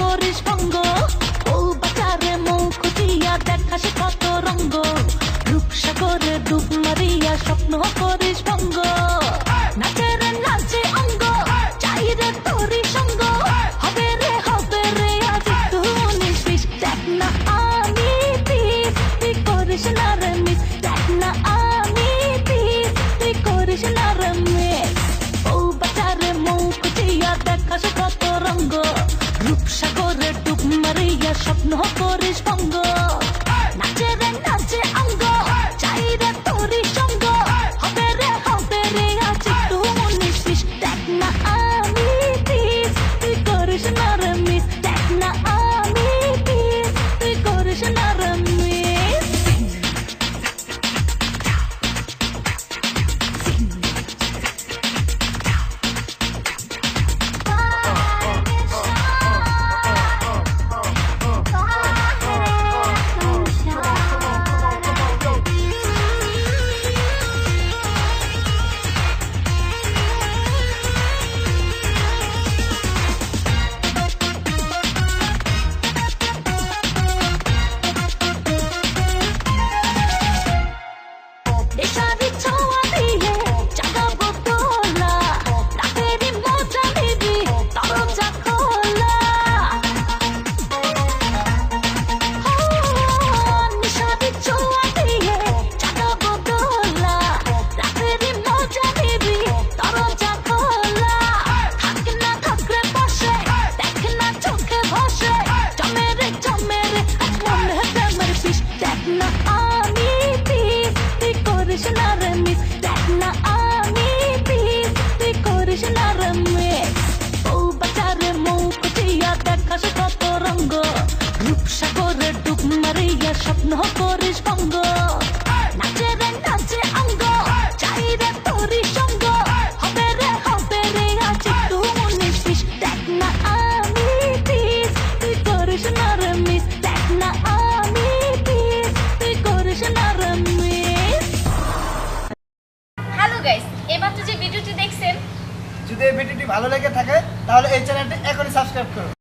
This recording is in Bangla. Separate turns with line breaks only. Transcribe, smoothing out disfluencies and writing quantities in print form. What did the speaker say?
করিস ভঙ্গ। ও বাজারে মুখ দিয়া দেখাস কত রঙ্গ, রূপসাগরে ডুব মারিয়া স্বপ্ন করিস ভঙ্গ। নাচে রে নাচে অঙ্গ, চাই রে তোরি সঙ্গ, হবে রে আজ একটু নিস। দেখ না আমি পিস, তুই করিস না রে মিস। দেখ না আমি পিস, তুই করিস না রে মিস। ও বাজারে মুখ দিয়া দেখাস কত রঙ্গ, রূপসাগরে ডুব মারিয়া স্বপ্ন করিস ভঙ্গ। নাচে রে নাচে অঙ্গ, চাই রে তোরি সঙ্গ, হবে রে আজ একটু নিস। দেখ না আমি পিস, তুই করিস না রে মিস। দেখ না আমি পিস, তুই করিস না রে মিস। নেশারি ছোঁয়া দিয়ে জাগাবো তোলা, রাতেরই মজা নিবি দরজা খোলা। নেশারি ছোঁয়া দিয়ে জাগাবো তোলা, রাতেরই মজা নিবি দরজা খোলা। থাক না থাক রে বসে, দেখ না চোখে বসে, জমে রে আজ মনে প্রেমের বিষ। দেখ না আমি পিস, তুই করিস না রে মিস। দেখ না আমি পিস, তুই করিস না রে মিস। ও বাজারে মুখ দিয়া দেখাস কত রঙ্গ, রূপসাগরে ডুব মারিয়া স্বপ্ন করিস ভঙ্গ। নাচে রে নাচে অঙ্গ, চাই রে তোরি সঙ্গ, হবে রে আজ একটু নিস। দেখ না আমি পিস, তুই করিস না রে মিস। দেখ না আমি পিস, তুই করিস না রে মিস।
হ্যালো গাইস, এইমাত্র যে ভিডিওটি দেখছেন,
যদি এই ভিডিওটি ভালো লেগে থাকে তাহলে এই চ্যানেলটি এখনই সাবস্ক্রাইব করুন।